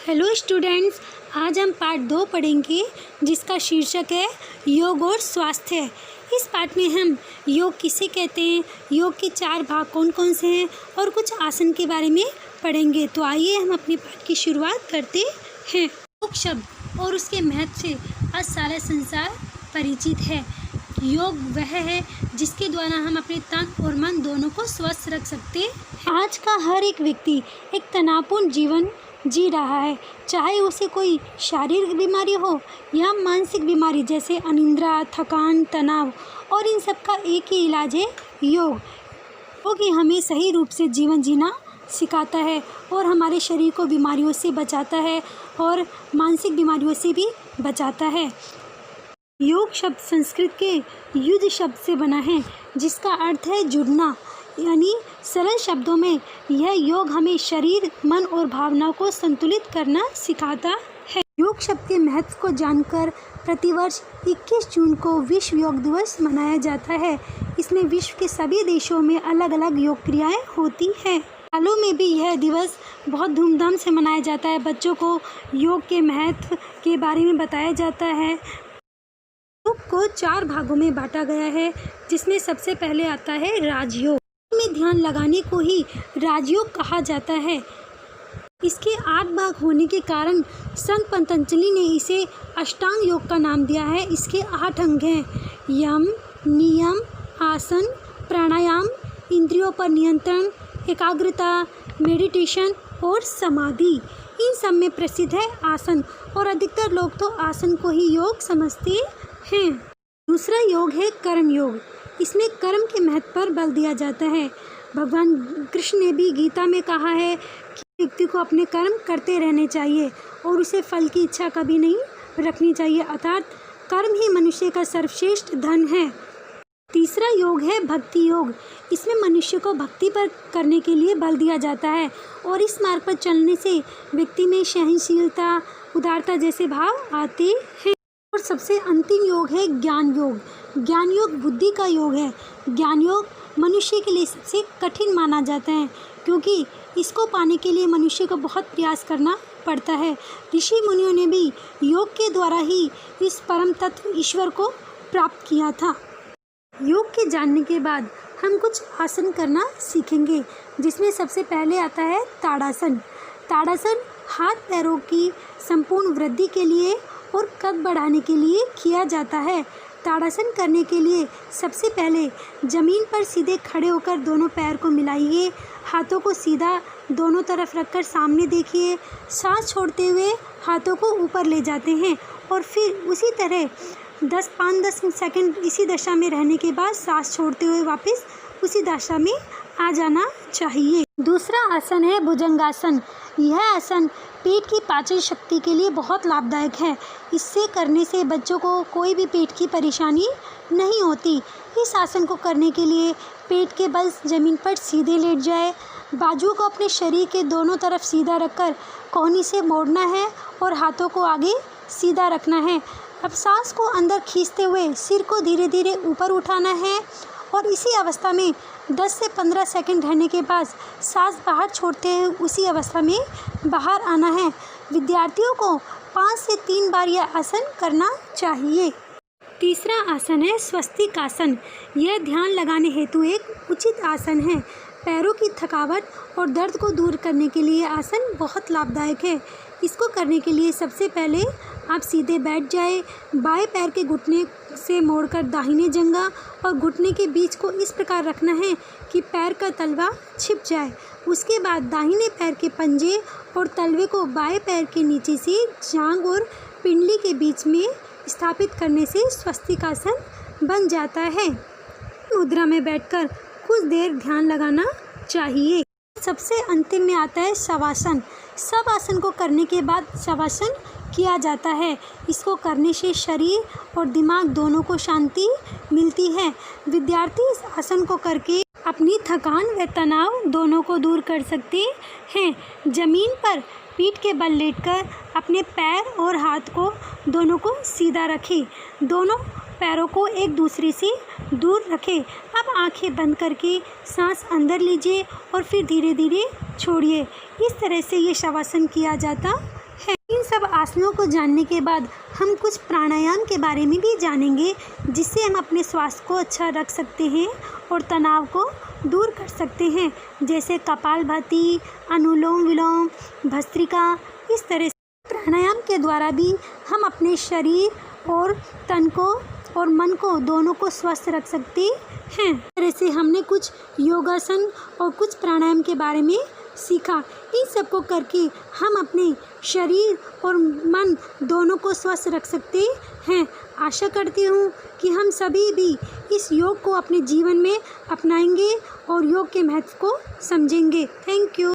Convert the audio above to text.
Hello students, आज हम part 2 पढ़ेंगे जिसका शीर्षक है योग और स्वास्थ्य। इस पाठ में हम योग किसे कहते हैं, योग के 4 भाग कौन कौन से हैं और कुछ आसन के बारे में पढ़ेंगे। तो आइए हम अपने पाठ की शुरुआत करते हैं। योग शब्द और उसके महत्व से आज सारा संसार परिचित है। योग वह है जिसके द्वारा हम अपने तन और मन दोनों को स्वस्थ रख सकते हैं। आज का हर एक व्यक्ति एक तनावपूर्ण जीवन जी रहा है, चाहे उसे कोई शारीरिक बीमारी हो या मानसिक बीमारी जैसे अनिद्रा, थकान, तनाव, और इन सब का एक ही इलाज है योग। योग ही हमें सही रूप से जीवन जीना सिखाता है और हमारे शरीर को बीमारियों से बचाता है और मानसिक बीमारियों से भी बचाता है। योग शब्द संस्कृत के युद्ध शब्द से बना है जिसका अर्थ है जुड़ना, यानी सरल शब्दों में यह योग हमें शरीर, मन और भावनाओं को संतुलित करना सिखाता है। योग शब्द के महत्व को जानकर प्रतिवर्ष 21 जून को विश्व योग दिवस मनाया जाता है। इसमें विश्व के सभी देशों में अलग अलग योग क्रियाएं होती हैं। सालों में भी यह दिवस बहुत धूमधाम से मनाया जाता है। बच्चों को योग के महत्व के बारे में बताया जाता है। योग को 4 भागों में बांटा गया है, जिसमें सबसे पहले आता है राजयोग। में ध्यान लगाने को ही राजयोग कहा जाता है। इसके 8 भाग होने के कारण संत पतंजलि ने इसे अष्टांग योग का नाम दिया है। इसके 8 अंग हैं: यम, नियम, आसन, प्राणायाम, इंद्रियों पर नियंत्रण, एकाग्रता, मेडिटेशन और समाधि। इन सब में प्रसिद्ध है आसन, और अधिकतर लोग तो आसन को ही योग समझते हैं। दूसरा योग है कर्म योग। इसमें कर्म के महत्व पर बल दिया जाता है। भगवान कृष्ण ने भी गीता में कहा है कि व्यक्ति को अपने कर्म करते रहने चाहिए और उसे फल की इच्छा कभी नहीं रखनी चाहिए, अर्थात कर्म ही मनुष्य का सर्वश्रेष्ठ धन है। तीसरा योग है भक्ति योग। इसमें मनुष्य को भक्ति पर करने के लिए बल दिया जाता है और इस मार्ग पर चलने से व्यक्ति में सहनशीलता, उदारता जैसे भाव आते हैं। और सबसे अंतिम योग है ज्ञान योग। ज्ञान योग बुद्धि का योग है। ज्ञान योग मनुष्य के लिए सबसे कठिन माना जाता है, क्योंकि इसको पाने के लिए मनुष्य को बहुत प्रयास करना पड़ता है। ऋषि मुनियों ने भी योग के द्वारा ही इस परम तत्व ईश्वर को प्राप्त किया था। योग के जानने के बाद हम कुछ आसन करना सीखेंगे, जिसमें सबसे पहले आता है ताड़ासन। ताड़ासन हाथ पैरों की संपूर्ण वृद्धि के लिए और कद बढ़ाने के लिए किया जाता है। ताड़ासन करने के लिए सबसे पहले जमीन पर सीधे खड़े होकर दोनों पैर को मिलाइए, हाथों को सीधा दोनों तरफ रखकर सामने देखिए, सांस छोड़ते हुए हाथों को ऊपर ले जाते हैं और फिर उसी तरह 5-10 सेकंड इसी दशा में रहने के बाद सांस छोड़ते हुए वापस उसी दशा में आ जाना चाहिए। दूसरा आसन है भुजंगासन। यह आसन पेट की पाचन शक्ति के लिए बहुत लाभदायक है। इससे करने से बच्चों को कोई भी पेट की परेशानी नहीं होती। इस आसन को करने के लिए पेट के बल जमीन पर सीधे लेट जाए, बाजुओं को अपने शरीर के दोनों तरफ सीधा रखकर कोहनी से मोड़ना है और हाथों को आगे सीधा रखना है। अब सांस को अंदर खींचते हुए सिर को धीरे धीरे ऊपर उठाना है और इसी अवस्था में 10 से 15 सेकंड रहने के बाद सांस बाहर छोड़ते हुए उसी अवस्था में बाहर आना है। विद्यार्थियों को 5 से 3 बार यह आसन करना चाहिए। तीसरा आसन है स्वस्तिक आसन। यह ध्यान लगाने हेतु एक उचित आसन है। पैरों की थकावट और दर्द को दूर करने के लिए आसन बहुत लाभदायक है। इसको करने के लिए सबसे पहले आप सीधे बैठ जाए, बाएं पैर के घुटने से मोड़कर दाहिने जंघा और घुटने के बीच को इस प्रकार रखना है कि पैर का तलवा छिप जाए। उसके बाद दाहिने पैर के पंजे और तलवे को बाएं पैर के नीचे से जांघ और पिंडली के बीच में स्थापित करने से स्वस्तिक आसन बन जाता है। मुद्रा में बैठकर कुछ देर ध्यान लगाना चाहिए। सबसे अंतिम में आता है शवासन। सब आसन को करने के बाद शवासन किया जाता है। इसको करने से शरीर और दिमाग दोनों को शांति मिलती है। विद्यार्थी इस आसन को करके अपनी थकान व तनाव दोनों को दूर कर सकते हैं। जमीन पर पीठ के बल लेटकर अपने पैर और हाथ को दोनों को सीधा रखें। दोनों पैरों को एक दूसरे से दूर रखें। अब आंखें बंद करके सांस अंदर लीजिए और फिर धीरे धीरे छोड़िए। इस तरह से ये शवासन किया जाता इन सब आसनों को जानने के बाद हम कुछ प्राणायाम के बारे में भी जानेंगे, जिससे हम अपने स्वास्थ्य को अच्छा रख सकते हैं और तनाव को दूर कर सकते हैं, जैसे कपालभाति, अनुलोम विलोम, भस्त्रिका। इस तरह से प्राणायाम के द्वारा भी हम अपने शरीर और तन को और मन को दोनों को स्वस्थ रख सकते हैं। इस तरह से हमने कुछ योगासन और कुछ प्राणायाम के बारे में सीखा। इन सबको करके हम अपने शरीर और मन दोनों को स्वस्थ रख सकते हैं। आशा करती हूँ कि हम सभी भी इस योग को अपने जीवन में अपनाएंगे और योग के महत्व को समझेंगे। Thank you.